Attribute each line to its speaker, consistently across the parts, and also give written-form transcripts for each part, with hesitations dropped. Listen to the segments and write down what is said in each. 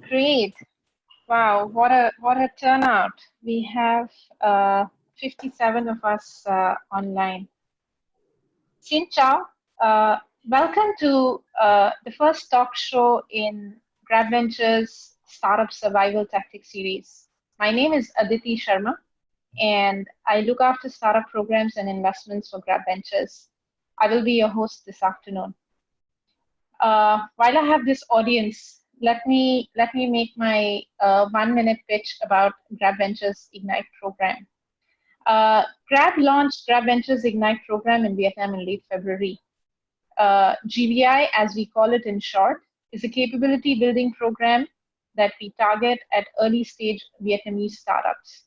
Speaker 1: Great. Wow, what a turnout. We have 57 of us online. Xin chào. Welcome to the first talk show in GrabVentures Startup Survival Tactics series. My name is Aditi Sharma, and I look after startup programs and investments for GrabVentures. I will be your host this afternoon. While I have this audience, let me make my 1-minute pitch about GrabVentures Ignite program. Grab launched GrabVentures Ignite program in Vietnam in late February. GBI, as we call it in short, is a capability building program that we target at early stage Vietnamese startups.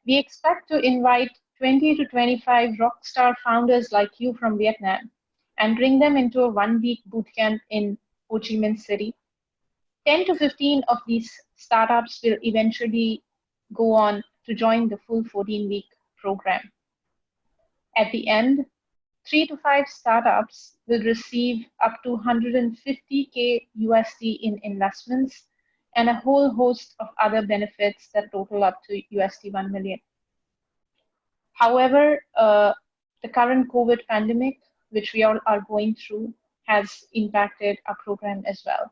Speaker 1: We expect to invite 20 to 25 rockstar founders like you from Vietnam and bring them into a 1-week bootcamp in Ho Chi Minh City. 10 to 15 of these startups will eventually go on to join the full 14-week program. At the end, 3 to 5 startups will receive up to $150K USD in investments and a whole host of other benefits that total up to USD 1 million. However, the current COVID pandemic, which we all are going through, has impacted our program as well.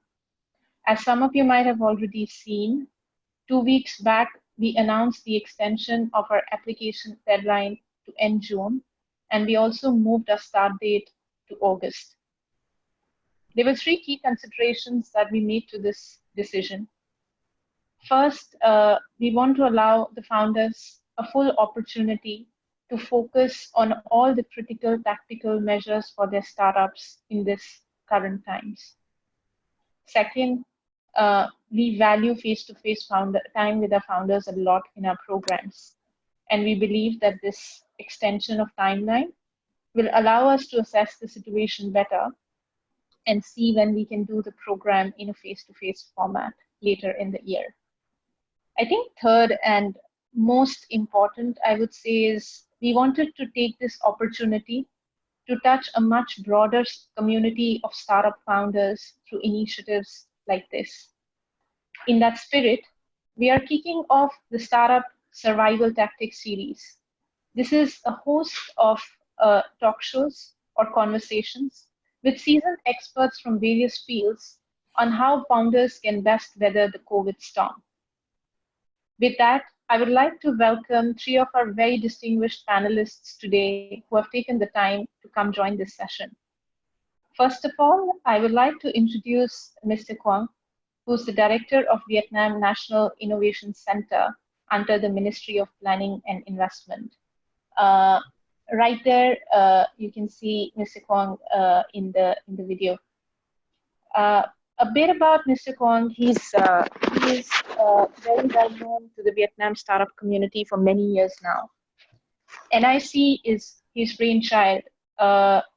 Speaker 1: As some of you might have already seen, 2 weeks back, we announced the extension of our application deadline to end June, and we also moved our start date to August. There were 3 key considerations that we made to this decision. First, we want to allow the founders a full opportunity to focus on all the critical tactical measures for their startups in this current times. Second, we value face-to-face time with our founders a lot in our programs. And we believe that this extension of timeline will allow us to assess the situation better and see when we can do the program in a face-to-face format later in the year. I think third and most important, I would say, is we wanted to take this opportunity to touch a much broader community of startup founders through initiatives like this. In that spirit, we are kicking off the Startup Survival Tactics series. This is a host of talk shows or conversations with seasoned experts from various fields on how founders can best weather the COVID storm. With that, I would like to welcome 3 of our very distinguished panelists today who have taken the time to come join this session. First of all, I would like to introduce Mr. Quang, who's the Director of Vietnam National Innovation Center under the Ministry of Planning and Investment. Right there, you can see Mr. Quang in the video. A bit about Mr. Quang, he's very well known to the Vietnam startup community for many years now. NIC is his brainchild.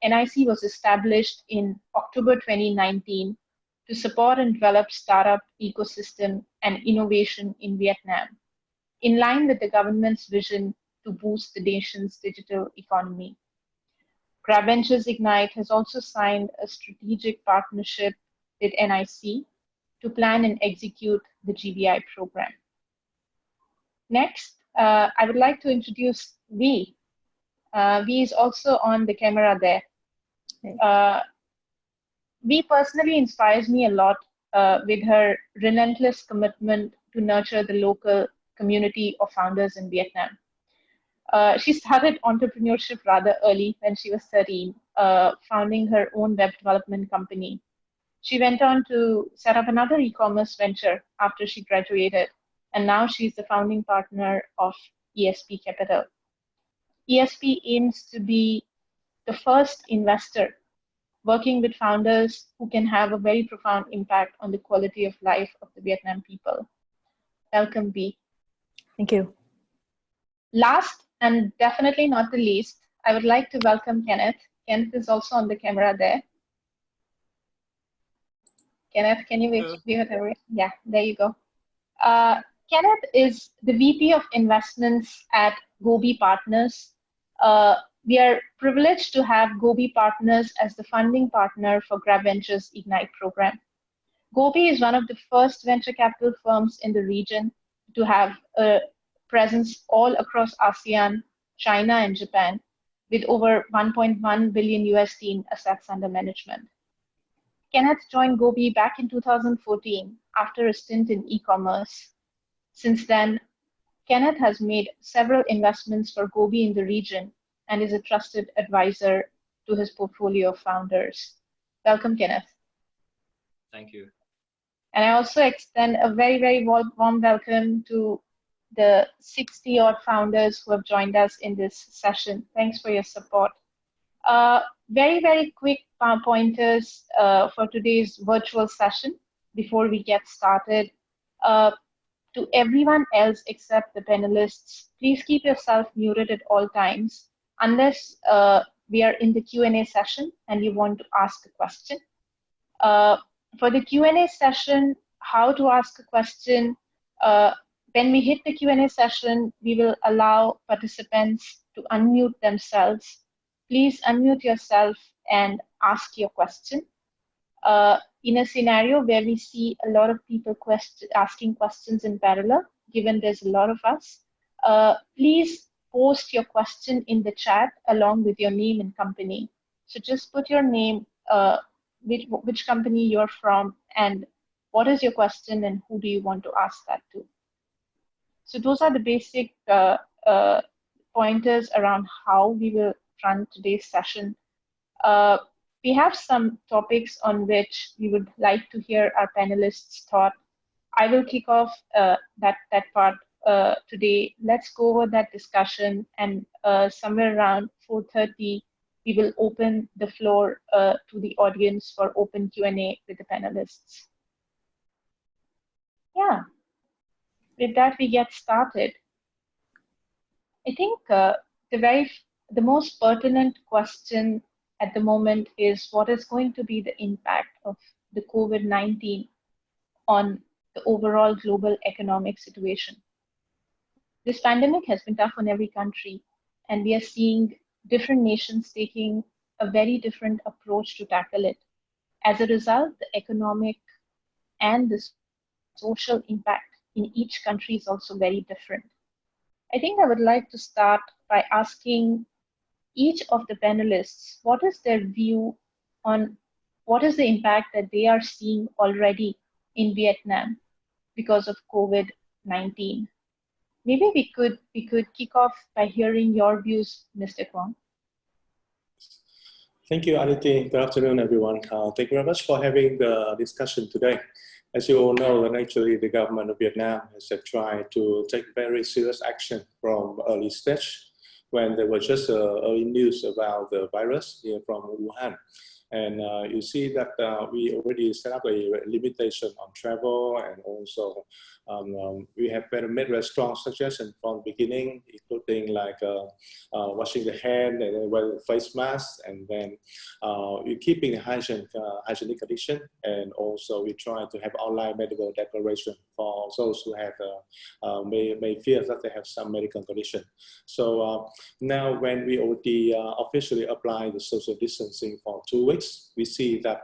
Speaker 1: NIC was established in October 2019 to support and develop startup ecosystem and innovation in Vietnam, in line with the government's vision to boost the nation's digital economy. GrabVentures Ignite has also signed a strategic partnership with NIC to plan and execute the GBI program. Next, I would like to introduce V. V is also on the camera there. V personally inspires me a lot with her relentless commitment to nurture the local community of founders in Vietnam. She started entrepreneurship rather early when she was 13, founding her own web development company. She went on to set up another e-commerce venture after she graduated, and now she's the founding partner of ESP Capital. ESP aims to be the first investor working with founders who can have a very profound impact on the quality of life of the Vietnam people. Welcome, B.
Speaker 2: Thank you.
Speaker 1: Last and definitely not the least, I would like to welcome Kenneth. Kenneth is also on the camera there. Kenneth, can you wave at everyone? Yeah, there you go. Kenneth is the VP of Investments at Gobi Partners. We are privileged to have Gobi Partners as the funding partner for GrabVentures Ignite program. Gobi is one of the first venture capital firms in the region to have a presence all across ASEAN, China, and Japan, with over 1.1 billion USD in assets under management. Kenneth joined Gobi back in 2014 after a stint in e-commerce. Since then, Kenneth has made several investments for Gobi in the region and is a trusted advisor to his portfolio of founders. Welcome, Kenneth.
Speaker 2: Thank you.
Speaker 1: And I also extend a very, very warm welcome to the 60-odd founders who have joined us in this session. Thanks for your support. Very, very quick pointers for today's virtual session before we get started. To everyone else except the panelists, please keep yourself muted at all times unless we are in the Q&A session and you want to ask a question. For the Q&A session, how to ask a question, when we hit the Q&A session, we will allow participants to unmute themselves. Please unmute yourself and ask your question. In a scenario where we see a lot of people asking questions in parallel, given there's a lot of us, please post your question in the chat along with your name and company. So just put your name, which company you're from, and what is your question and who do you want to ask that to. So those are the basic pointers around how we will run today's session. We have some topics on which we would like to hear our panelists' thought. I will kick off that part today. Let's go over that discussion, and somewhere around 4:30, we will open the floor to the audience for open Q&A with the panelists. Yeah, with that, we get started. I think the most pertinent question at the moment is what is going to be the impact of the COVID-19 on the overall global economic situation. This pandemic has been tough on every country, and we are seeing different nations taking a very different approach to tackle it. As a result, the economic and the social impact in each country is also very different. I think I would like to start by asking each of the panelists what is their view on what is the impact that they are seeing already in Vietnam because of COVID-19. Maybe we could kick off by hearing your views, Mr. Kwong.
Speaker 3: Thank you, Aditi. Good afternoon, everyone. Thank you very much for having the discussion today. As you all know, and actually the government of Vietnam has tried to take very serious action from early stage when there was just early news about the virus here from Wuhan. And you see that we already set up a limitation on travel, and also we have made very strong suggestions from the beginning, including like washing the hand and then wearing face masks, and then we're keeping a hygienic condition, and also we try to have online medical declaration for those who have may fear that they have some medical condition. So now when we already officially apply the social distancing for 2 weeks, we see that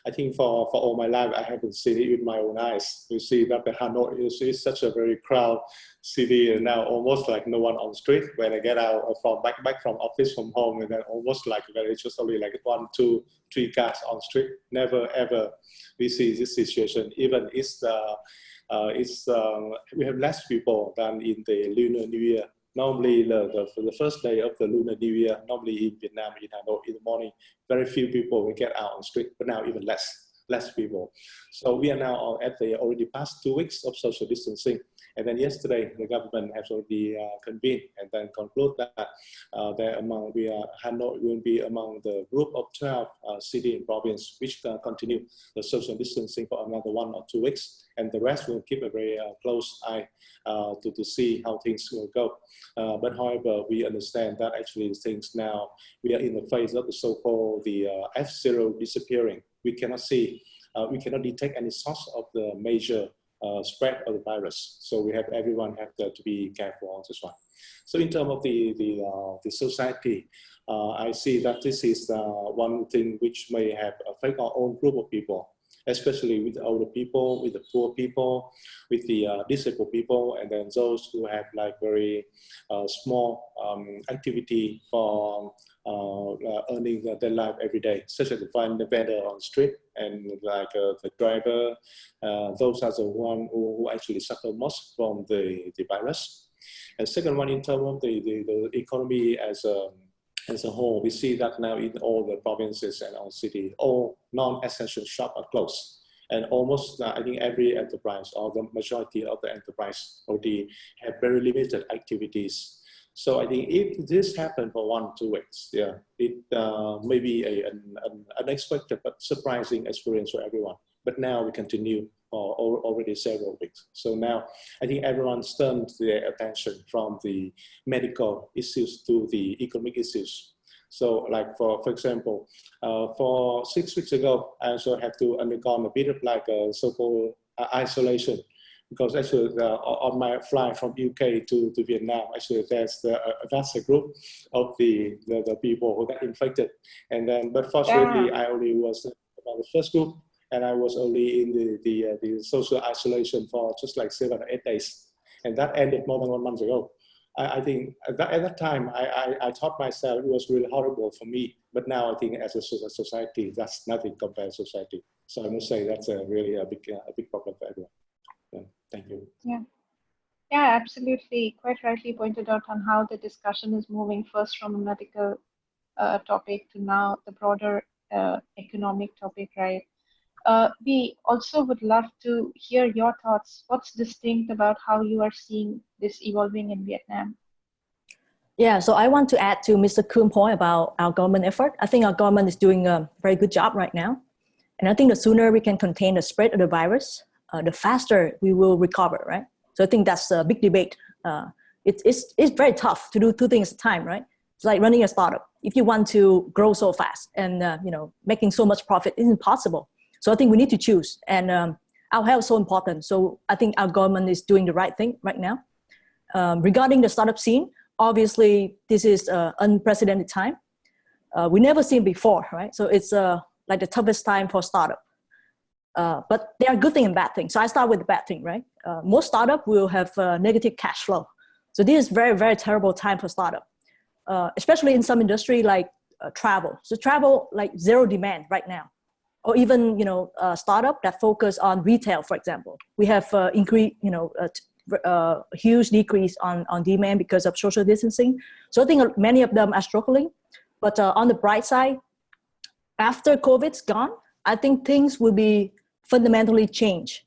Speaker 3: I think for all my life I haven't seen it with my own eyes. We see that the Hanoi is such a very crowded city, and now almost like no one on the street. When I get out from back from office from home, and then almost like very just only like 1, 2, 3 cars on the street. Never ever we see this situation. Even we have less people than in the Lunar New Year. Normally, the first day of the Lunar New Year, normally in Vietnam, in Hanoi, in the morning, very few people will get out on the street, but now even less people. So we are now at the already past 2 weeks of social distancing. And then yesterday, the government has already convened and then conclude that Hanoi will be among the group of 12 city and province which continue the social distancing for another 1 or 2 weeks. And the rest will keep a very close eye to see how things will go. But however, we understand that actually things now, we are in the phase of the so-called the F0 disappearing. We cannot see, we cannot detect any source of the major spread of the virus. So we have everyone have to be careful on this one. So in terms of the society, I see that this is one thing which may have affect our own group of people. especially with the older people, with the poor people, with the disabled people, and then those who have like very small activity for earning their life every day, such as the vendor on the street and like the driver. Those are the ones who actually suffer most from the virus. And second one, in terms of the economy as a whole, we see that now in all the provinces and all cities, all non-essential shops are closed. And almost, I think every enterprise or the majority of the enterprise already have very limited activities. So I think if this happened for 1-2 weeks, yeah, it may be an unexpected but surprising experience for everyone. But now we continue for already several weeks. So now I think everyone's turned their attention from the medical issues to the economic issues. So like for example, for 6 weeks ago, I also had to undergo a bit of like a so-called isolation, because actually on my flight from UK to Vietnam, actually there's a group of the people who got infected. And then, but fortunately, I only was about the first group, and I was only in the social isolation for just like 7 or 8 days. And that ended more than 1 month ago. I think at that time, I thought myself it was really horrible for me. But now I think as a society, that's nothing compared to society. So I must say that's really a big problem for everyone. Yeah, thank you.
Speaker 1: Yeah, absolutely. Quite rightly pointed out on how the discussion is moving first from a medical topic to now the broader economic topic, right? We also would love to hear your thoughts. What's distinct about how you are seeing this evolving in Vietnam?
Speaker 4: Yeah, so I want to add to Mr. Kuhn's point about our government effort. I think our government is doing a very good job right now. And I think the sooner we can contain the spread of the virus, the faster we will recover, right? So I think that's a big debate. It's very tough to do 2 things at a time, right? It's like running a startup. If you want to grow so fast and making so much profit, it's impossible. So I think we need to choose, and our health is so important. So I think our government is doing the right thing right now. Regarding the startup scene, obviously this is an unprecedented time. We never seen before, right? So it's like the toughest time for startup. But there are good things and bad things. So I start with the bad thing, right? Most startup will have negative cash flow. So this is very, very terrible time for startup, especially in some industry like travel. So travel, like zero demand right now. Or even, startup that focus on retail, for example. We have huge decrease on demand because of social distancing. So I think many of them are struggling. But on the bright side, after COVID's gone, I think things will be fundamentally changed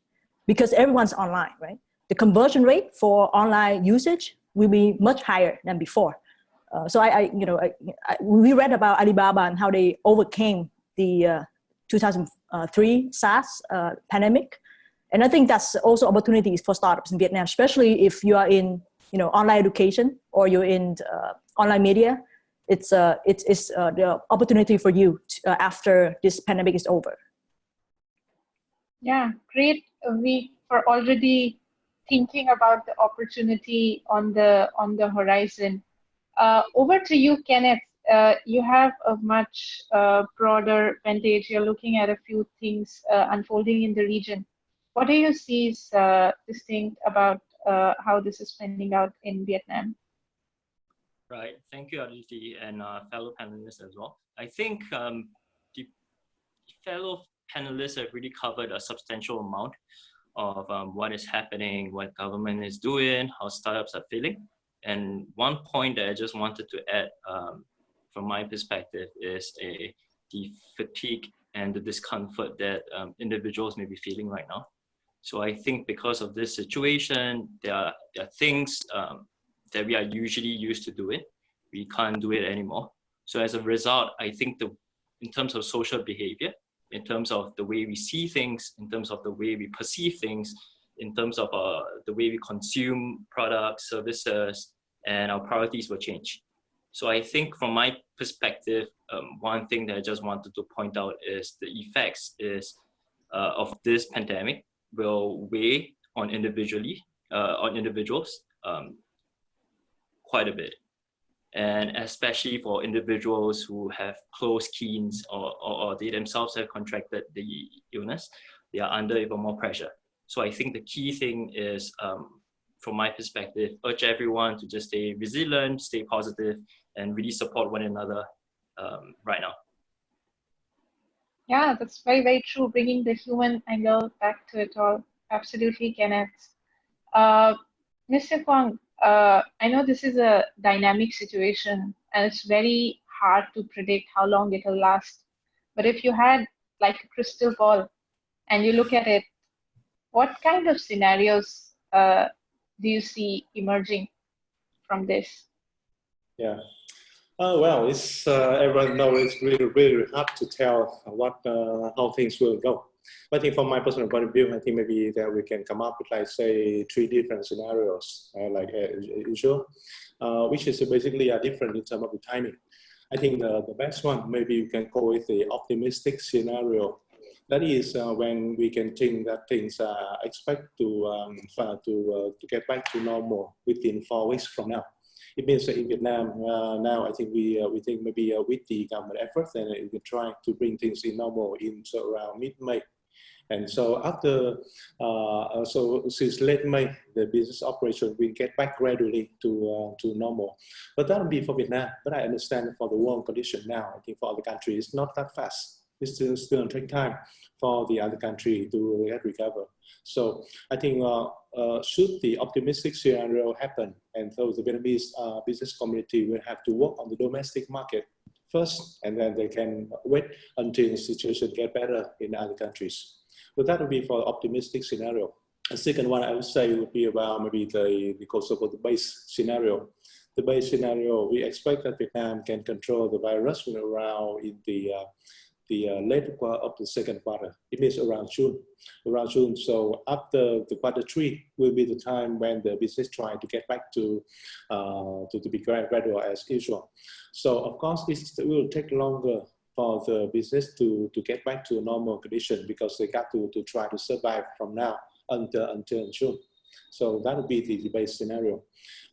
Speaker 4: because everyone's online, right? The conversion rate for online usage will be much higher than before. So we read about Alibaba and how they overcame the 2003 SARS pandemic. And I think that's also opportunities for startups in Vietnam, especially if you are in online education or you're in online media. It's the opportunity for you after this pandemic is over.
Speaker 1: Yeah, great. We are already thinking about the opportunity on the horizon. Over to you, Kenneth. You have a much broader vantage. You're looking at a few things unfolding in the region. What do you see is distinct about how this is panning out in Vietnam?
Speaker 2: Right. Thank you, Aditi, and fellow panelists as well. I think the fellow panelists have really covered a substantial amount of what is happening, what government is doing, how startups are feeling. And one point that I just wanted to add from my perspective is the fatigue and the discomfort that individuals may be feeling right now. So I think because of this situation, there are things that we are usually used to doing. We can't do it anymore. So as a result, I think in terms of social behavior, in terms of the way we see things, in terms of the way we perceive things, in terms of the way we consume products, services, and our priorities will change. So I think from my perspective, one thing that I just wanted to point out is the effects of this pandemic will weigh on individuals quite a bit. And especially for individuals who have close kins or they themselves have contracted the illness, they are under even more pressure. So I think the key thing is, from my perspective, urge everyone to just stay resilient, stay positive, and really support one another right now.
Speaker 1: Yeah, that's very, very true. Bringing the human angle back to it all. Absolutely, Kenneth. Mr. Kwang, I know this is a dynamic situation and it's very hard to predict how long it'll last. But if you had like a crystal ball and you look at it, what kind of scenarios do you see emerging from this?
Speaker 3: Yeah. Well, it's everyone knows it's really, really hard to tell how things will go. But I think from my personal point of view, I think maybe that we can come up with, like, say, 3 different scenarios, like usual, which is basically different in terms of the timing. I think the best one, maybe you can go with the optimistic scenario. That is when we can think that things are expect to get back to normal within 4 weeks from now. It means that in Vietnam now, I think we think maybe with the government efforts, then we can try to bring things in normal in around mid-May. And so after, so since late May, the business operation will get back gradually to normal. But that will be for Vietnam. But I understand for the world condition now, I think for other countries, it's not that fast. It's still take time for the other country to recover. So I think should the optimistic scenario happen, and so the Vietnamese business community will have to work on the domestic market first, and then they can wait until the situation gets better in other countries. But that would be for the optimistic scenario. The second one I would say would be about maybe the so-called base scenario. The base scenario, we expect that Vietnam can control the virus around in the later part of the second quarter. It means around June. So after the quarter 3 will be the time when the business try to get back to be gradual as usual. So of course it will take longer for the business to get back to a normal condition, because they got to try to survive from now until June. So that would be the base scenario.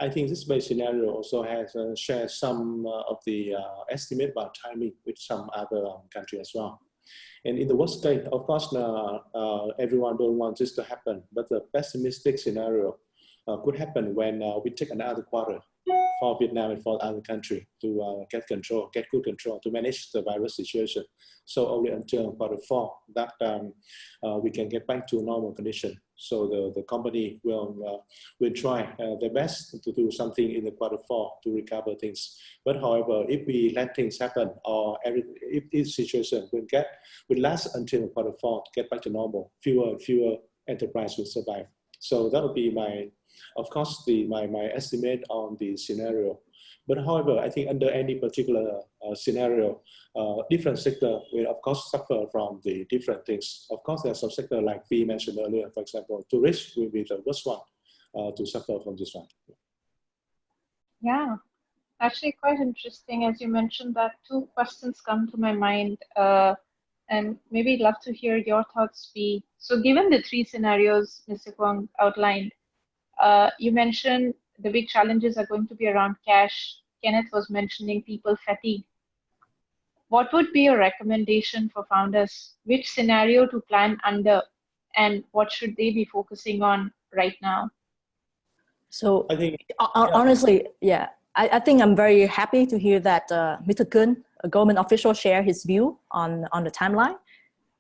Speaker 3: I think this base scenario also has shared some of the estimate about timing with some other countries as well. And in the worst case, of course, everyone don't want this to happen, but the pessimistic scenario could happen when we take another quarter for Vietnam and for other country to get good control, to manage the virus situation. So only until quarter 4 that we can get back to a normal condition. So the company will try their best to do something in the quarter 4 to recover things. But however, if we let things happen, or if this situation will last until quarter 4 to get back to normal, fewer enterprises will survive. So that would be of course, my estimate on the scenario. But however, I think under any particular scenario, different sector will of course suffer from the different things. Of course, there are some sector like we mentioned earlier, for example, tourists will be the worst one to suffer from this one.
Speaker 1: Yeah, actually quite interesting. As you mentioned that, 2 questions come to my mind, and maybe I'd love to hear your thoughts, Bea. So given the 3 scenarios Mr. Kwang outlined, you mentioned the big challenges are going to be around cash. Kenneth was mentioning people fatigue. What would be your recommendation for founders? Which scenario to plan under, and what should they be focusing on right now?
Speaker 4: So I think, honestly, yeah, I think I'm very happy to hear that Mr. Kương, a government official, share his view on the timeline.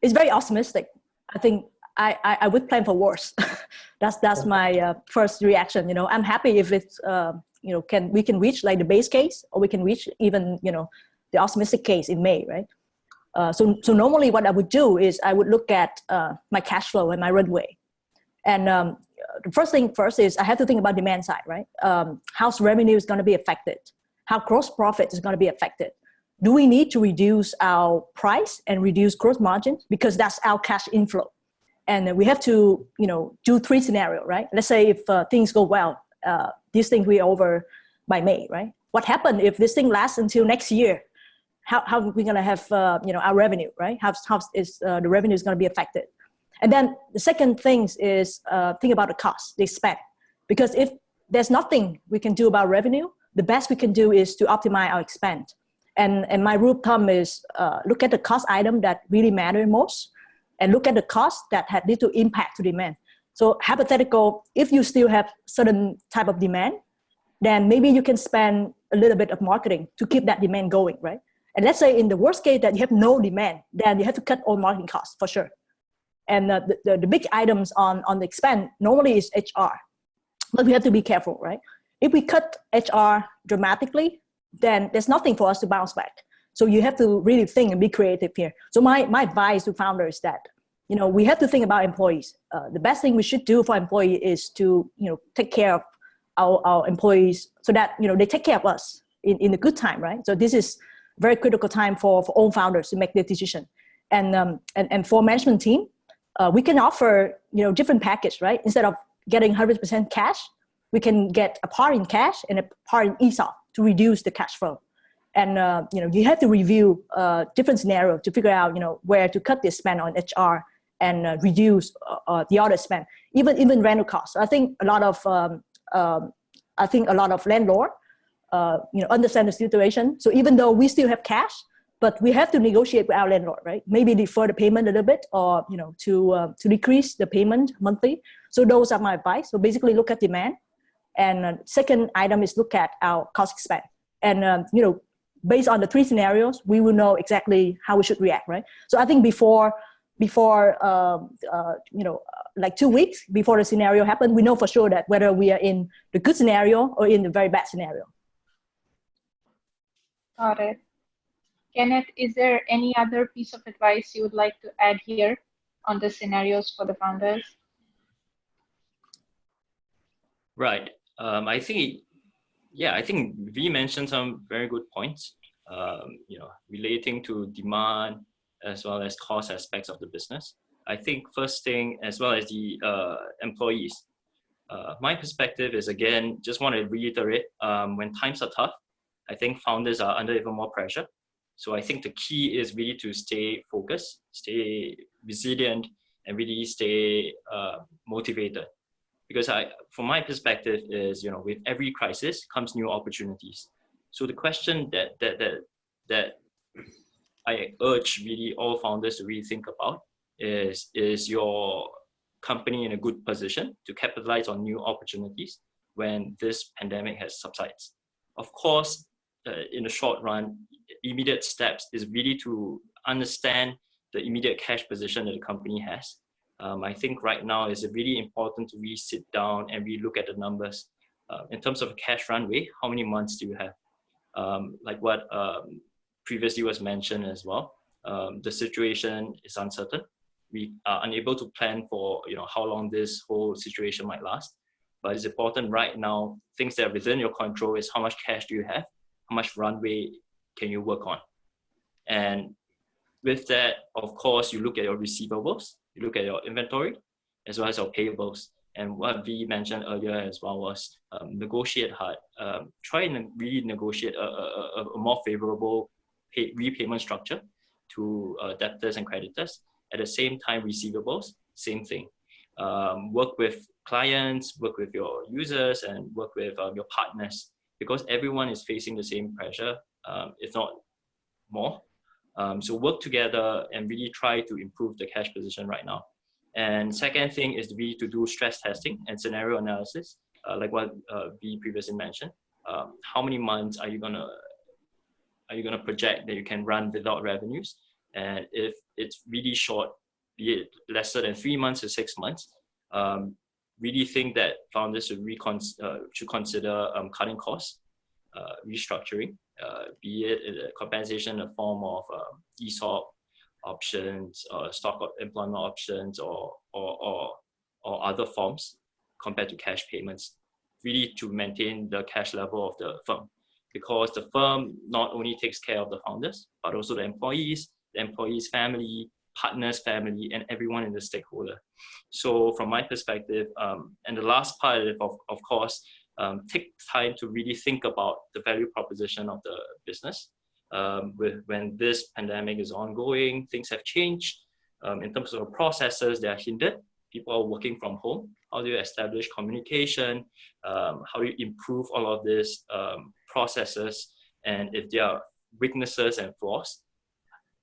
Speaker 4: It's very optimistic. I think I would plan for worse. that's my first reaction. You know, I'm happy if it's you know, we can reach like the base case, or we can reach even, you know, the optimistic case in May, right? So normally what I would do is I would look at my cash flow and my runway, and the first thing first is I have to think about demand side, right? How's revenue is going to be affected? How gross profit is going to be affected? Do we need to reduce our price and reduce gross margin, because that's our cash inflow? And we have to, you know, do 3 scenarios, right? Let's say if things go well, these things will be over by May, right? What happens if this thing lasts until next year? How are we going to have, you know, our revenue, right? How is the revenue is going to be affected? And then the second thing is think about the cost, the spend. Because if there's nothing we can do about revenue, the best we can do is to optimize our expense. And my rule of thumb is look at the cost item that really matter most, and look at the cost that had little impact to demand. So hypothetical, if you still have certain type of demand, then maybe you can spend a little bit of marketing to keep that demand going, right? And let's say in the worst case that you have no demand, then you have to cut all marketing costs for sure. And the big items on the expense normally is HR, but we have to be careful, right? If we cut HR dramatically, then there's nothing for us to bounce back. So you have to really think and be creative here. So my advice to founders is that, we have to think about employees. The best thing we should do for employees is to, take care of our employees so that, they take care of us in a good time, right? So this is very critical time for all founders to make their decision. And for management team, we can offer, different package, right? Instead of getting 100% cash, we can get a part in cash and a part in ESOP to reduce the cash flow. And, you have to review different scenarios to figure out, where to cut the spend on HR and reduce the other spend, even rental costs. I think a lot of landlord, understand the situation. So even though we still have cash, but we have to negotiate with our landlord, right? Maybe defer the payment a little bit, or to decrease the payment monthly. So those are my advice. So basically, look at demand, and second item is look at our cost expense. And based on the three scenarios, we will know exactly how we should react, right? So I think before like 2 weeks before the scenario happened, we know for sure that whether we are in the good scenario or in the very bad scenario.
Speaker 1: Got it. Kenneth, is there any other piece of advice you would like to add here on the scenarios for the founders?
Speaker 2: Right. I think we mentioned some very good points, relating to demand as well as cost aspects of the business. I think first thing, as well as the employees, my perspective is, again, just want to reiterate, when times are tough, I think founders are under even more pressure. So I think the key is really to stay focused, stay resilient, and really stay motivated. Because from my perspective is, with every crisis comes new opportunities. So the question that I urge really all founders to really think about is your company in a good position to capitalize on new opportunities when this pandemic has subsides? Of course, in the short run, immediate steps is really to understand the immediate cash position that the company has. I think right now it's really important to really sit down and really look at the numbers. In terms of cash runway, how many months do you have? Like what previously was mentioned as well, the situation is uncertain. We are unable to plan for how long this whole situation might last. But it's important right now, things that are within your control is how much cash do you have? How much runway can you work on? And with that, of course, you look at your receivables, you look at your inventory, as well as your payables. And what we mentioned earlier as well was negotiate hard. Try and really negotiate a more favorable repayment structure to debtors and creditors. At the same time, receivables, same thing. Work with clients, work with your users, and work with your partners, because everyone is facing the same pressure, if not more. So work together and really try to improve the cash position right now. And second thing is really to do stress testing and scenario analysis, like what we previously mentioned. How many months are you gonna project that you can run without revenues? And if it's really short, be it lesser than 3 months to 6 months, really think that founders should consider cutting costs, restructuring, be it a compensation in the form of ESOP options, stock employment options, or other forms compared to cash payments, really to maintain the cash level of the firm. Because the firm not only takes care of the founders, but also the employees family, partners family, and everyone in the stakeholder. So from my perspective, and the last part of course, take time to really think about the value proposition of the business. When this pandemic is ongoing, things have changed. In terms of processes, they are hindered. People are working from home. How do you establish communication? How do you improve all of this processes, and if there are weaknesses and flaws,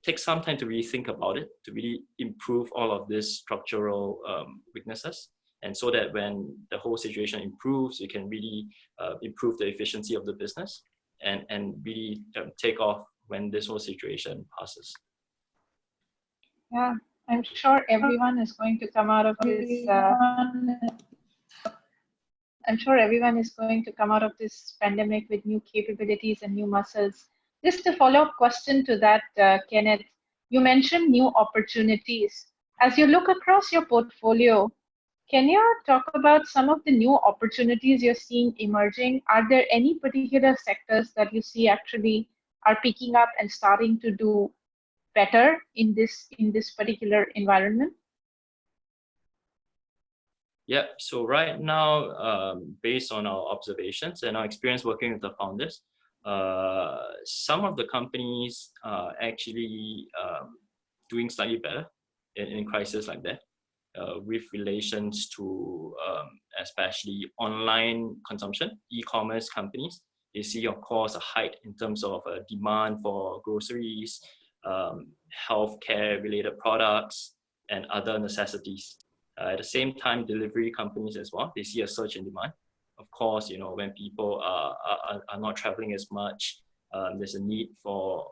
Speaker 2: take some time to really think about it, to really improve all of these structural weaknesses. And so that when the whole situation improves, you can really improve the efficiency of the business and really take off when this whole situation passes.
Speaker 1: Yeah, I'm sure everyone is going to come out of this. I'm sure everyone is going to come out of this pandemic with new capabilities and new muscles. Just a follow-up question to that, Kenneth. You mentioned new opportunities. As you look across your portfolio, can you talk about some of the new opportunities you're seeing emerging? Are there any particular sectors that you see actually are picking up and starting to do better in this particular environment?
Speaker 2: Yeah, so right now, based on our observations and our experience working with the founders, some of the companies are actually doing slightly better in crisis like that. With relations to especially online consumption, e-commerce companies, you see, of course, a hike in terms of demand for groceries, healthcare related products, and other necessities. At the same time, delivery companies as well, they see a surge in demand. Of course, you know, when people are not traveling as much, there's a need for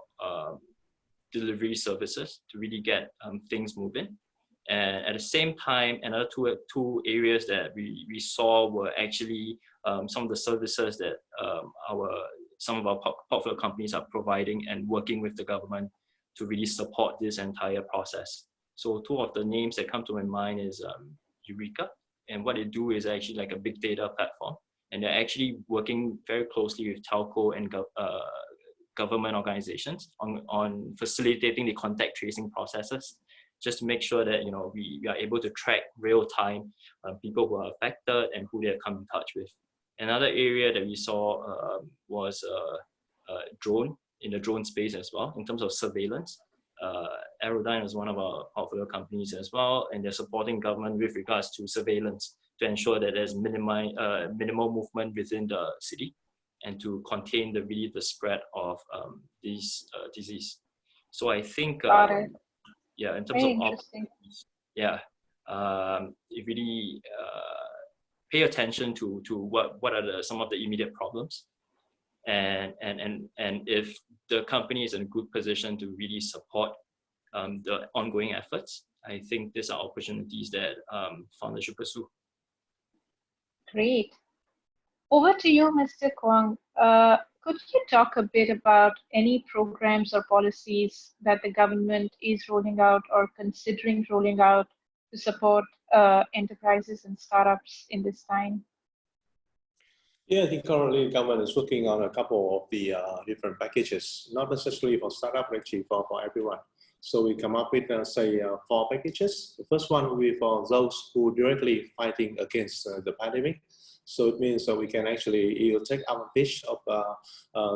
Speaker 2: delivery services to really get things moving. And at the same time, another two areas that we saw were actually some of the services that some of our portfolio companies are providing and working with the government to really support this entire process. So two of the names that come to my mind is Eureka, and what they do is actually like a big data platform, and they're actually working very closely with telco and government organizations on facilitating the contact tracing processes, just to make sure that, you know, we are able to track real time people who are affected and who they have come in touch with. Another area that we saw was drone, in the drone space as well, in terms of surveillance. Aerodyne is one of our portfolio companies as well, and they're supporting government with regards to surveillance to ensure that there's minimal movement within the city and to contain the spread of these disease. So I think yeah, in terms of opportunities, yeah, you really pay attention to what are some of the immediate problems, and if the company is in a good position to really support the ongoing efforts, I think these are opportunities that founders should pursue.
Speaker 1: Great. Over to you, Mr. Kwong. Could you talk a bit about any programs or policies that the government is rolling out or considering rolling out to support enterprises and startups in this time?
Speaker 3: Yeah, I think currently the government is working on a couple of the different packages, not necessarily for startup, but actually for everyone. So we come up with, say, 4 packages. The first one will be for those who are directly fighting against the pandemic. So it means that we can actually take advantage of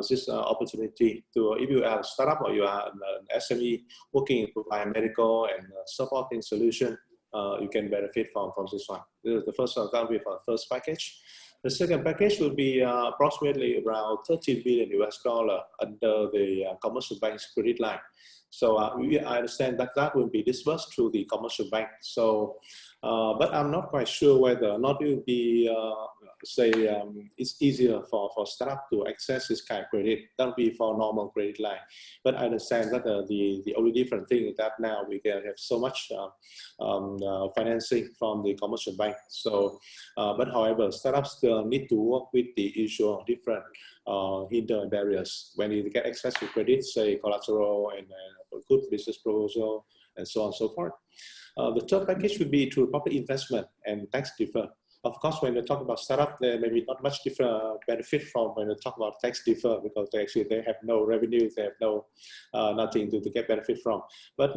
Speaker 3: this opportunity to, if you are a startup or you are an SME working to provide medical and supporting solution, you can benefit from this one. This is the first one, that will be for the first package. The second package will be approximately around $13 billion under the commercial bank's credit line. So I understand that will be disbursed through the commercial bank. So, but I'm not quite sure whether or not it will be, it's easier for startup to access this kind of credit. That will be for normal credit line. But I understand that the only different thing is that now we can have so much financing from the commercial bank. So, but however, startups still need to work with the issue of different hinder and barriers when you get access to credit, say collateral and a good business proposal and so on and so forth. The third package would be through property investment and tax defer. Of course, when you talk about startup, there may be not much different benefit from when you talk about tax defer, because they have no revenue, they have no nothing to get benefit from. But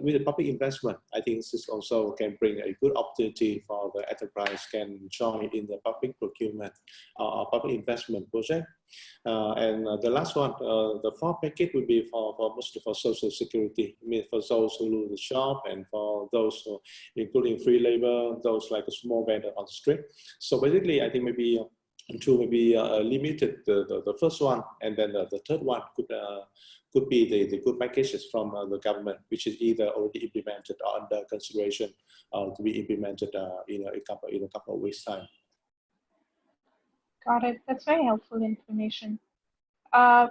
Speaker 3: with the property investment, I think this also can bring a good opportunity for the enterprise can join in the public procurement or public investment project. And the last one, the fourth package would be mostly for social security. I mean, for those who lose the job and for those who, including free labor, those like a small vendor on the street. So basically, I think maybe and two maybe limited the first one, and then the third one could be the good packages from the government, which is either already implemented or under consideration to be implemented in a couple of weeks' time.
Speaker 1: Got it. That's very helpful information. I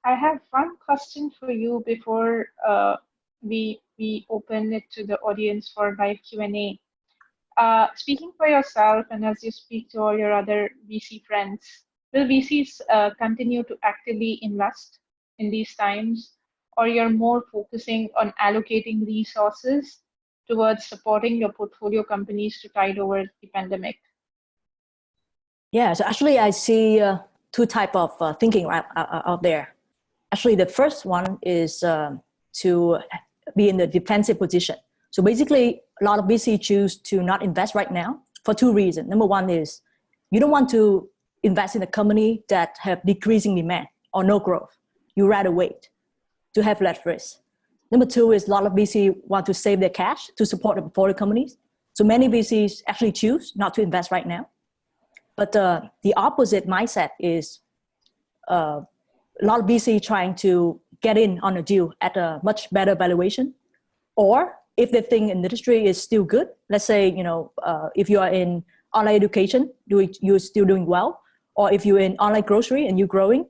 Speaker 1: have one question for you before we open it to the audience for live Q&A. Speaking for yourself and as you speak to all your other VC friends, will VCs continue to actively invest in these times, or you're more focusing on allocating resources towards supporting your portfolio companies to tide over the pandemic?
Speaker 4: Yeah, so actually I see two types of thinking out there. Actually, the first one is to be in the defensive position. So basically, a lot of VC choose to not invest right now for two reasons. Number one is you don't want to invest in a company that have decreasing demand or no growth. You rather wait to have less risk. Number two is a lot of VC want to save their cash to support the portfolio companies. So many VCs actually choose not to invest right now. But the opposite mindset is a lot of VC trying to get in on a deal at a much better valuation, or if they think an industry is still good, let's say, if you are in online education, you're still doing well, or if you're in online grocery and you're growing,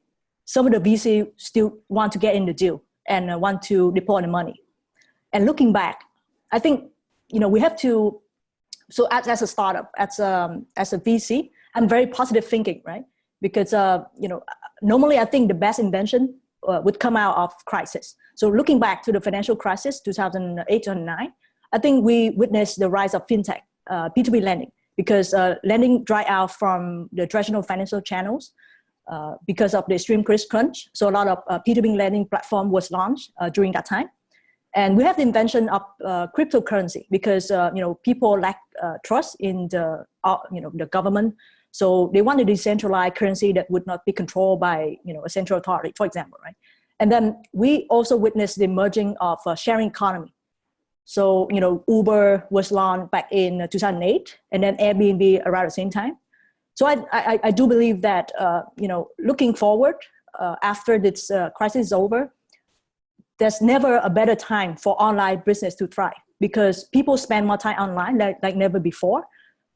Speaker 4: some of the VC still want to get in the deal and want to deploy the money. And looking back, I think, we have to, so as a startup, as a VC, I'm very positive thinking, right? Because, normally I think the best invention would come out of crisis. So looking back to the financial crisis, 2008, 2009, I think we witnessed the rise of fintech, P2P lending, because lending dried out from the traditional financial channels because of the extreme crunch. So a lot of P2P lending platform was launched during that time. And we have the invention of cryptocurrency because, people lack trust in the government. So they want a decentralized currency that would not be controlled by, a central authority, for example, right? And then we also witnessed the emerging of sharing economy. So, Uber was launched back in 2008, and then Airbnb around the same time. So I do believe that, looking forward after this crisis is over, there's never a better time for online business to thrive because people spend more time online like never before.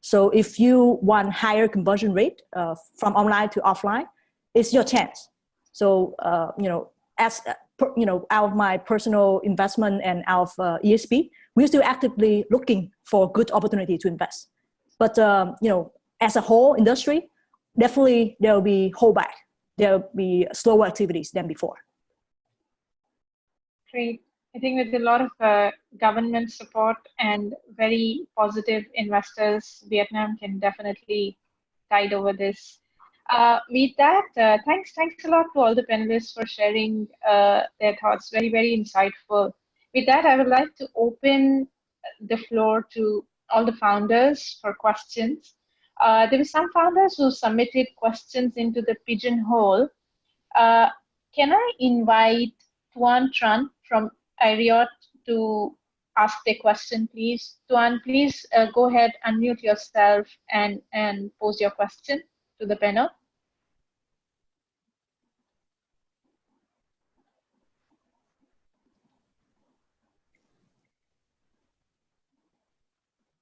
Speaker 4: So if you want higher conversion rate from online to offline, it's your chance. So, out of my personal investment and out of ESP, we're still actively looking for good opportunity to invest. But, as a whole industry, definitely there will be holdback. There will be slower activities than before.
Speaker 1: Great. I think with a lot of government support and very positive investors, Vietnam can definitely tide over this. With that, thanks a lot to all the panelists for sharing their thoughts. Very, very insightful. With that, I would like to open the floor to all the founders for questions. There were some founders who submitted questions into the pigeonhole. Can I invite Tuan Tran from Ariot to ask the question, please? Tuan, please go ahead, unmute yourself and pose your question to the panel.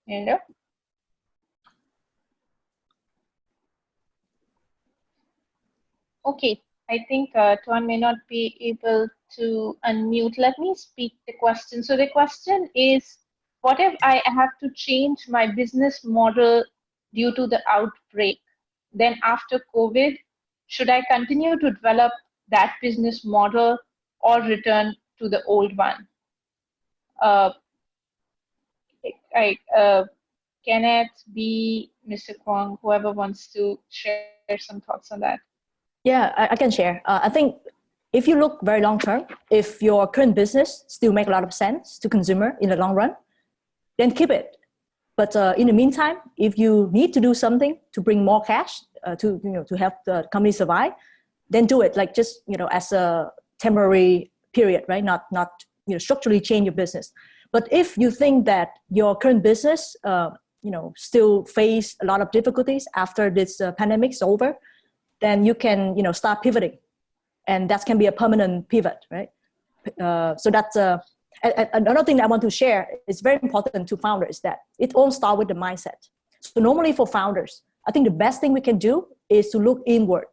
Speaker 1: Hello. Okay, I think Tuan may not be able to unmute. Let me speak the question. So the question is, what if I have to change my business model due to the outbreak? Then after COVID, should I continue to develop that business model or return to the old one? Kenneth, B, Mr. Kwong, whoever wants to share some thoughts on that.
Speaker 4: Yeah, I can share. I think if you look very long term, if your current business still make a lot of sense to consumer in the long run, then keep it. But in the meantime, if you need to do something to bring more cash to help the company survive, then do it. Like just as a temporary period, right? Not structurally change your business. But if you think that your current business still face a lot of difficulties after this pandemic is over, then you can start pivoting, and that can be a permanent pivot, right? So that's another thing that I want to share. It's very important to founders that it all starts with the mindset. So normally for founders, I think the best thing we can do is to look inward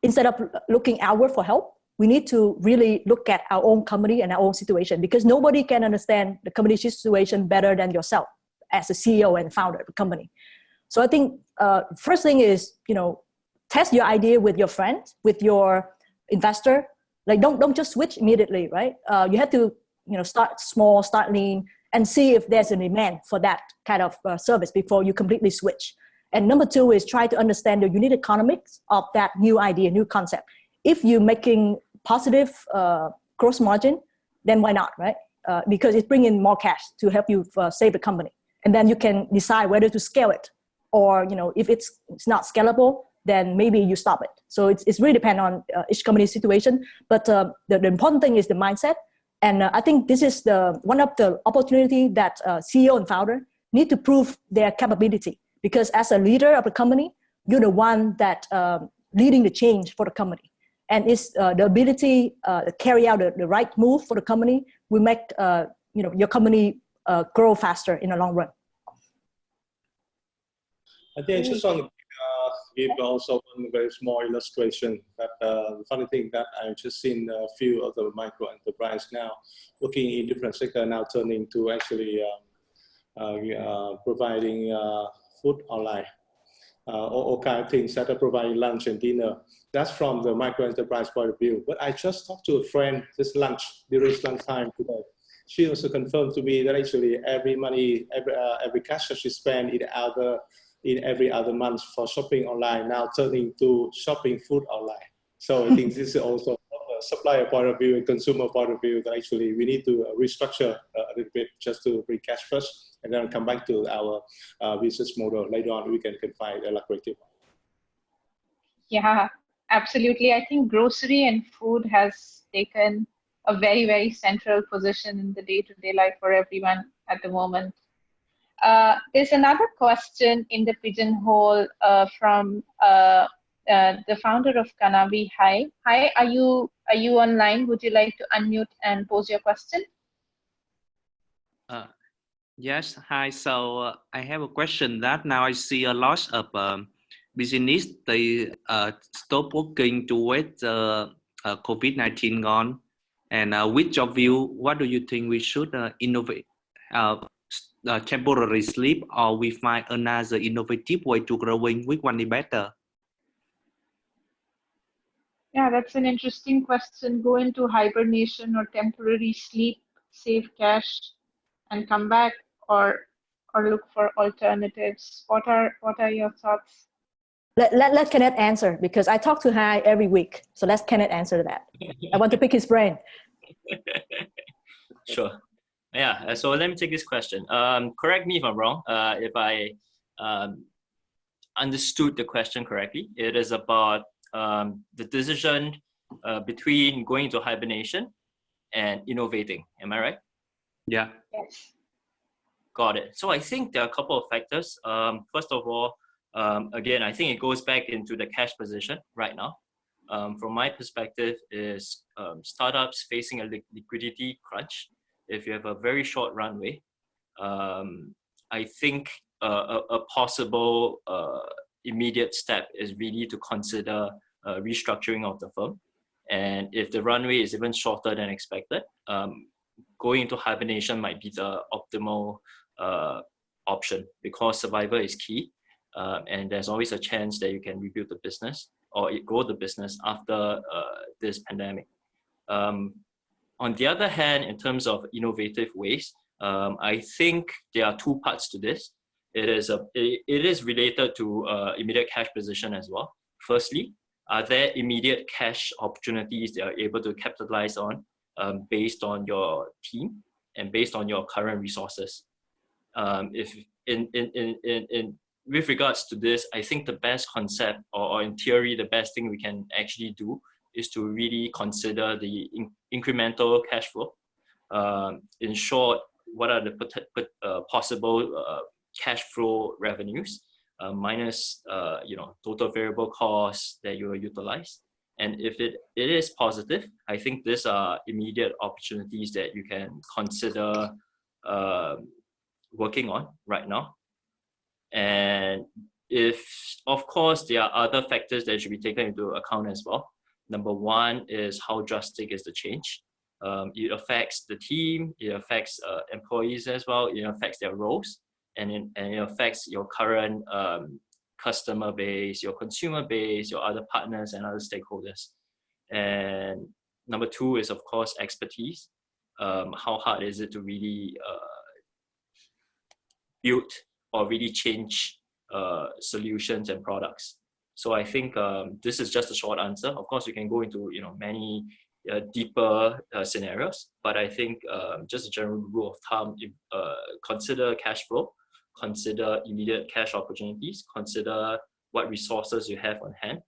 Speaker 4: instead of looking outward for help. We need to really look at our own company and our own situation, because nobody can understand the company situation better than yourself as a CEO and founder of a company. So I think first thing is, test your idea with your friends, with your investor. Like don't just switch immediately, right? You have to start small, start lean, and see if there's a demand for that kind of service before you completely switch. And number two is try to understand the unit economics of that new idea, new concept. If you're making positive gross margin, then why not, right? Because it's bringing more cash to help you save the company. And then you can decide whether to scale it, or if it's not scalable, then maybe you stop it. So it's really depend on each company's situation. But the important thing is the mindset. And I think this is one of the opportunity that CEO and founder need to prove their capability. Because as a leader of the company, you're the one that leading the change for the company. And it's the ability to carry out the right move for the company will make your company grow faster in the long run.
Speaker 3: I think I just want to give also one very small illustration. That the funny thing that I've just seen a few of the micro enterprise now working in different sectors now turning to actually providing food online. All kind of things that are providing lunch and dinner. That's from the micro enterprise point of view. But I just talked to a friend this during lunchtime today. She also confirmed to me that actually every cash that she spent in every other month for shopping online now turning to shopping food online. So I think this is also from a supplier point of view and consumer point of view that actually we need to restructure a little bit just to bring cash first, and then come back to our business model later on. We can find a lucrative.
Speaker 1: Yeah, absolutely. I think grocery and food has taken a very, very central position in the day-to-day life for everyone at the moment. There's another question in the pigeonhole from the founder of Kanavi. Hi, are you online? Would you like to unmute and pose your question?
Speaker 5: Yes, hi. So I have a question that now I see a lot of business, they stop working to wait COVID-19 gone. And with your view, what do you think we should innovate? Temporarily sleep, or we find another innovative way to growing with one better?
Speaker 1: Yeah, that's an interesting question. Go into hibernation or temporary sleep, save cash, and come back, or look for alternatives. What are your thoughts?
Speaker 4: Let Kenneth answer, because I talk to Hai every week. So let Kenneth answer that. I want to pick his brain.
Speaker 2: Sure. Yeah, so let me take this question. Correct me if I'm wrong. If I understood the question correctly, it is about the decision between going into hibernation and innovating. Am I right?
Speaker 5: Yeah.
Speaker 1: Yes.
Speaker 2: Got it. So I think there are a couple of factors. First of all, again, I think it goes back into the cash position right now. From my perspective, is startups facing a liquidity crunch. If you have a very short runway, I think a possible immediate step is really to consider restructuring of the firm. And if the runway is even shorter than expected, going into hibernation might be the optimal option, because survival is key. And there's always a chance that you can rebuild the business or grow the business after this pandemic. On the other hand, in terms of innovative ways, I think there are two parts to this. It is related to immediate cash position as well. Firstly, are there immediate cash opportunities that are able to capitalize on based on your team and based on your current resources? If with regards to this, I think the best concept, or in theory, the best thing we can actually do is to really consider the incremental cash flow. In short, what are the possible cash flow revenues minus total variable costs that you will utilize. And if it is positive, I think these are immediate opportunities that you can consider working on right now. And if, of course, there are other factors that should be taken into account as well. Number one is how drastic is the change. It affects the team, it affects employees as well, it affects their roles, and it affects your current customer base, your consumer base, your other partners and other stakeholders. And number two is, of course, expertise. How hard is it to really build or really change solutions and products? So I think this is just a short answer. Of course, we can go into many deeper scenarios, but I think just a general rule of thumb: consider cash flow, consider immediate cash opportunities, consider what resources you have on hand,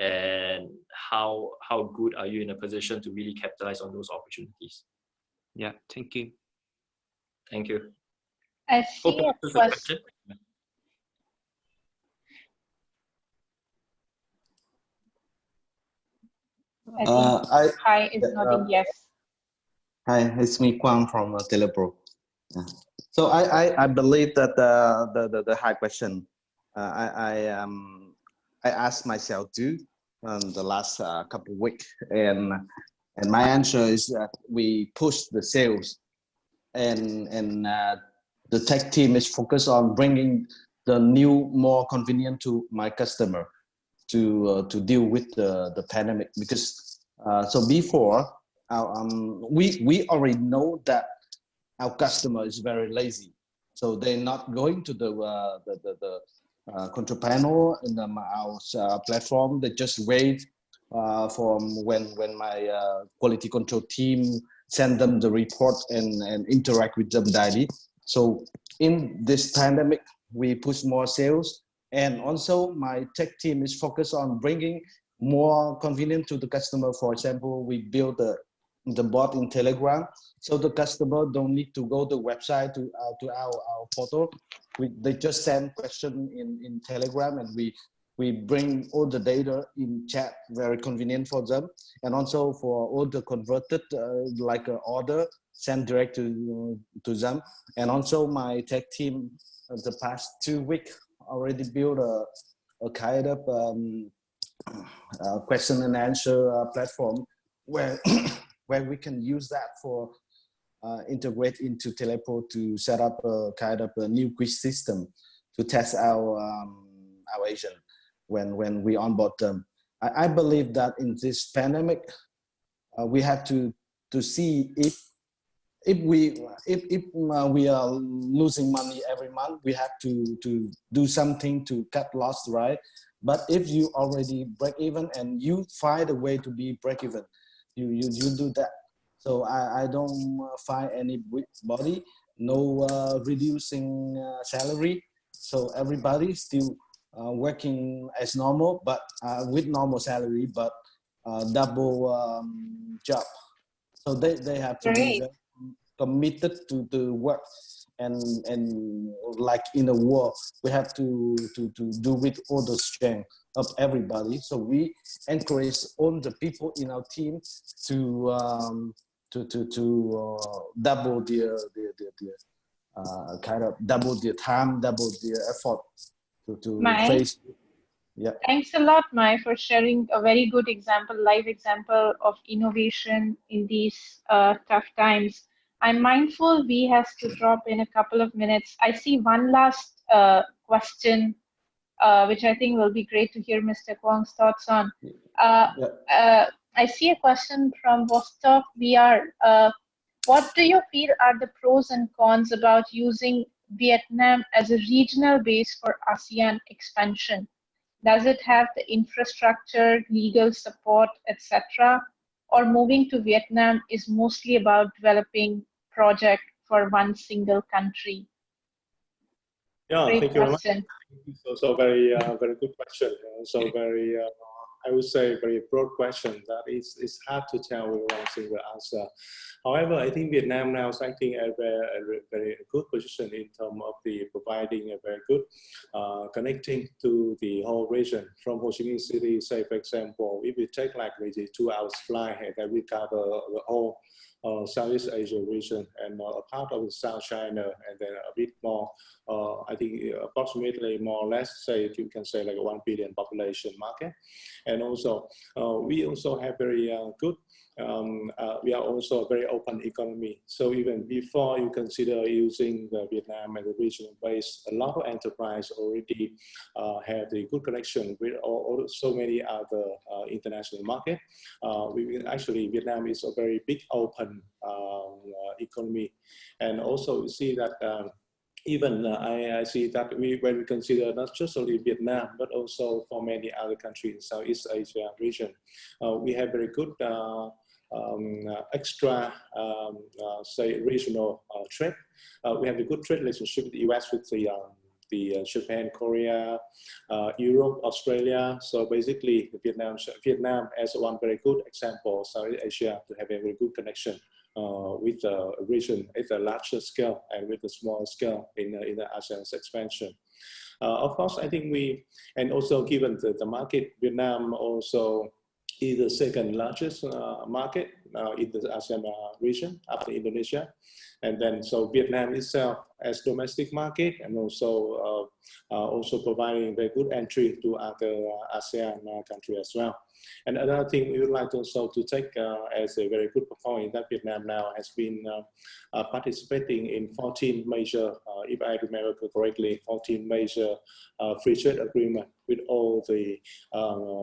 Speaker 2: and how good are you in a position to really capitalize on those opportunities.
Speaker 5: Yeah, thank you.
Speaker 2: Thank you.
Speaker 1: I see a question. Hi is nodding yes.
Speaker 6: Hi, it's me, Quang from Telepro. So I believe that the high question I asked myself too the last couple of weeks, and my answer is that we push the sales, and the tech team is focused on bringing the new, more convenient to my customer to deal with the pandemic, because so before we already know that our customer is very lazy, so they're not going to the control panel in our platform. They just wait from when my quality control team send them the report and interact with them daily. So in this pandemic, we push more sales, and also my tech team is focused on bringing more convenience to the customer. For example, we build the bot in Telegram, so the customer don't need to go to the website to our portal. They just send question in Telegram, and we bring all the data in chat, very convenient for them. And also for all the converted like an order, send direct to them. And also my tech team the past 2 weeks already built a kind of question and answer platform where where we can use that for integrate into Telepro to set up a kind of a new quiz system to test our agent when we onboard them. I believe that in this pandemic, we have to see if we are losing money every month, we have to do something to cut loss, right? But if you already break even and you find a way to be break even, you do that. So I don't find anybody, no reducing salary. So everybody still working as normal, but with normal salary, but double job. So they have to be very committed to the work, and like in a war, we have to do with all the strength of everybody. So we encourage all the people in our team to double their kind of double their time, double their effort to face. Yeah.
Speaker 1: Thanks a lot, Mai, for sharing a very good example, live example of innovation in these tough times. I'm mindful we have to drop in a couple of minutes. I see one last question, which I think will be great to hear Mr. Kwang's thoughts on. I see a question from Vostok VR. What do you feel are the pros and cons about using Vietnam as a regional base for ASEAN expansion? Does it have the infrastructure, legal support, etc.? Or moving to Vietnam is mostly about developing project for one single country?
Speaker 3: Yeah,
Speaker 1: Great
Speaker 3: thank you very much.
Speaker 1: question.
Speaker 3: It's also very very good question. Also very I would say, very broad question that it's hard to tell with one single answer. However, I think Vietnam now is acting at a very good position in terms of the providing a very good connecting to the whole region. From Ho Chi Minh City, say for example, if we take like maybe 2 hours flight, then we cover the whole Southeast Asia region and a part of South China, and then a bit more, I think approximately more or less, say you can say like a 1 billion population market. And also, we also have very good, we are also a very open economy. So even before you consider using the Vietnam as a regional base, a lot of enterprise already have the good connection with so many other international market. Actually, Vietnam is a very big open economy, and also you see that even I see that when we consider not just only Vietnam but also for many other countries in Southeast Asia region, we have very good extra say regional trade. We have a good trade relationship with the US, with the Japan, Korea, Europe, Australia. So basically, Vietnam as one very good example, Southeast Asia, to have a very good connection with the region at a larger scale and with a smaller scale in the ASEAN's expansion. Of course, I think and also given the market, Vietnam also is the second largest market in the ASEAN region after Indonesia. And then so Vietnam itself as domestic market, and also providing very good entry to other ASEAN countries as well. And another thing we would like also to take as a very good performance, that Vietnam now has been participating in 14 major, if I remember correctly, 14 major free trade agreement with all the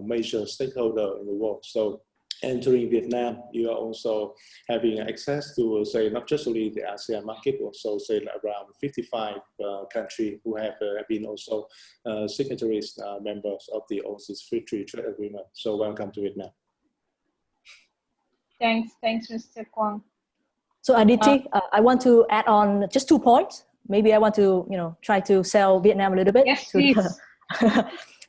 Speaker 3: major stakeholders in the world. So entering Vietnam, you are also having access to, say, not just only the ASEAN market, also say around 55 countries who have been also signatories, members of the Overseas Free Trade Agreement. So welcome to Vietnam.
Speaker 1: Thanks, Mr. Quang.
Speaker 4: So Aditi, I want to add on just 2 points. Maybe I want to, try to sell Vietnam a little bit.
Speaker 1: Yes, please.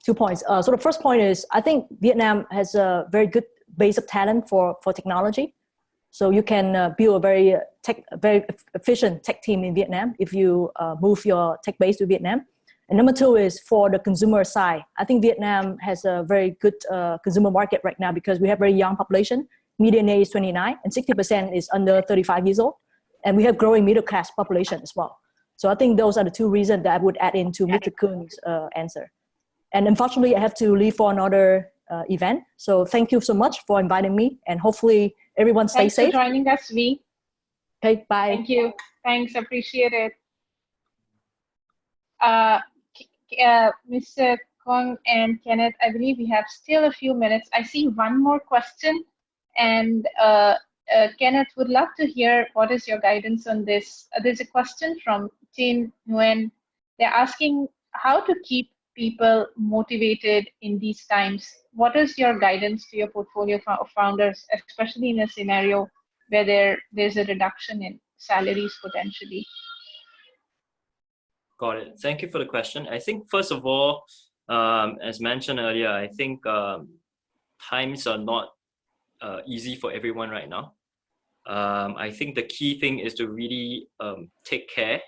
Speaker 4: 2 points. So the first point is, I think Vietnam has a very good base of talent for technology. So you can build a very efficient tech team in Vietnam if you move your tech base to Vietnam. And number 2 is for the consumer side. I think Vietnam has a very good consumer market right now because we have very young population. Median age is 29 and 60% is under 35 years old. And we have growing middle class population as well. So I think those are the 2 reasons that I would add into Mr. Kuhn's answer. And unfortunately, I have to leave for another event. So thank you so much for inviting me, and hopefully everyone stays safe.
Speaker 1: Thanks for joining us, V.
Speaker 4: Okay, bye.
Speaker 1: Thank you. Thanks, appreciate it. Mr. Kong and Kenneth, I believe we have still a few minutes. I see one more question, and Kenneth would love to hear what is your guidance on this. There's a question from Tin Nguyen. They're asking how to keep people motivated in these times. What is your guidance to your portfolio founders, especially in a scenario where there's a reduction in salaries potentially?
Speaker 2: Got it. Thank you for the question. I think first of all, as mentioned earlier, I think times are not easy for everyone right now. I think the key thing is to really take care,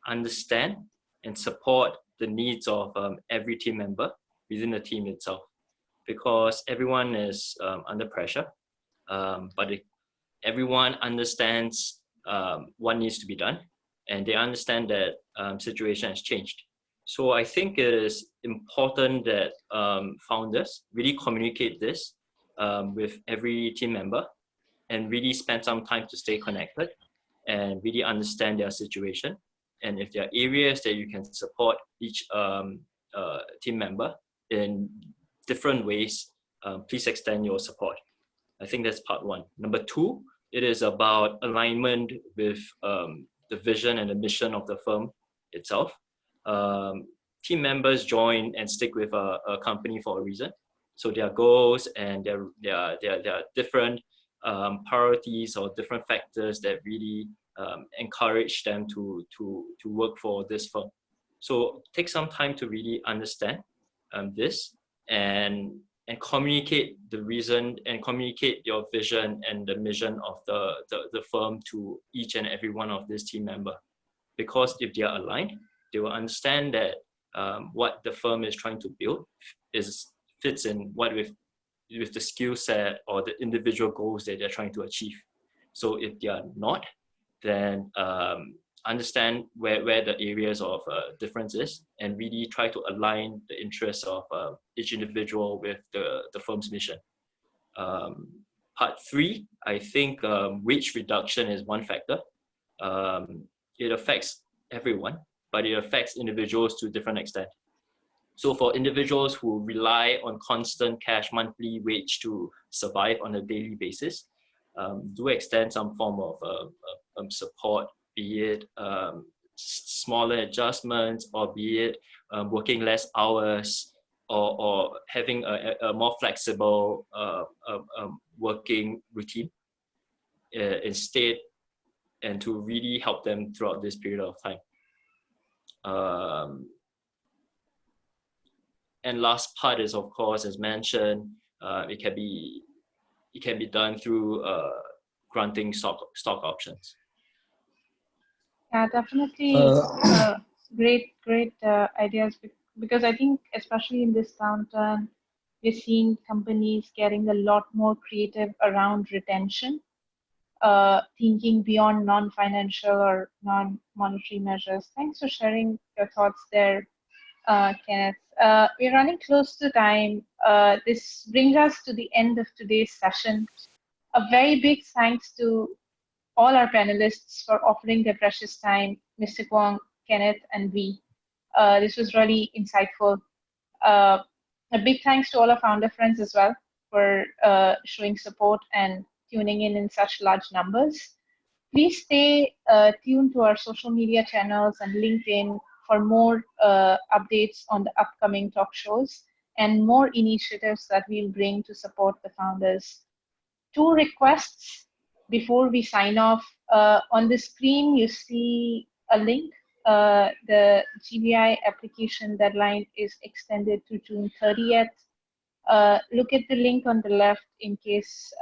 Speaker 2: understand, and support the needs of every team member within the team itself, because everyone is under pressure, but everyone understands what needs to be done, and they understand that situation has changed. So I think it is important that founders really communicate this with every team member and really spend some time to stay connected and really understand their situation. And if there are areas that you can support each team member in different ways, please extend your support. I think that's part one. Number two, it is about alignment with the vision and the mission of the firm itself. Team members join and stick with a company for a reason. So their goals and their different priorities or different factors that really encourage them to work for this firm. So take some time to really understand this and and communicate the reason and communicate your vision and the mission of the firm to each and every one of this team member. Because if they are aligned, they will understand that what the firm is trying to build fits in with the skill set or the individual goals that they're trying to achieve. So if they are not, then understand where the areas of difference is and really try to align the interests of each individual with the firm's mission. Part 3, I think wage reduction is one factor. It affects everyone, but it affects individuals to a different extent. So for individuals who rely on constant cash monthly wage to survive on a daily basis, do extend some form of support, be it smaller adjustments, or be it working less hours, or having a more flexible working routine instead, and to really help them throughout this period of time. And last part is, of course, as mentioned, it can be done through granting stock options.
Speaker 1: Yeah, definitely great ideas, because I think especially in this downturn, we're seeing companies getting a lot more creative around retention, thinking beyond non-financial or non-monetary measures. Thanks for sharing your thoughts there, Kenneth. We're running close to time. This brings us to the end of today's session. A very big thanks to all our panelists for offering their precious time, Mr. Kwong, Kenneth, and V. This was really insightful. A big thanks to all our founder friends as well for showing support and tuning in such large numbers. Please stay tuned to our social media channels and LinkedIn for more updates on the upcoming talk shows and more initiatives that we'll bring to support the founders. 2 requests before we sign off. On the screen, you see a link. The GBI application deadline is extended to June 30th. Look at the link on the left in case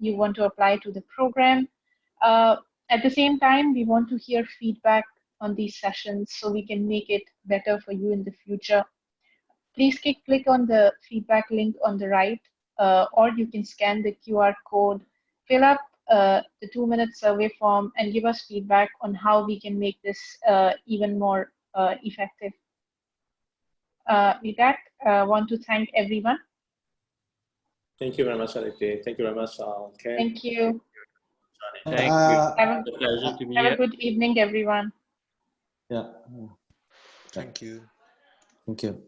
Speaker 1: you want to apply to the program. At the same time, we want to hear feedback on these sessions so we can make it better for you in the future. Please click on the feedback link on the right, or you can scan the QR code, fill up the 2-minute survey form, and give us feedback on how we can make this even more effective. With that, I want to thank everyone.
Speaker 3: Thank you very much, Aditi. Thank you very much, Ken.
Speaker 1: Thank you.
Speaker 2: Thank you.
Speaker 1: Have
Speaker 2: It's a pleasure to be
Speaker 1: a
Speaker 2: here.
Speaker 1: good evening, everyone.
Speaker 6: Yeah.
Speaker 7: Thank you.
Speaker 6: Thank you.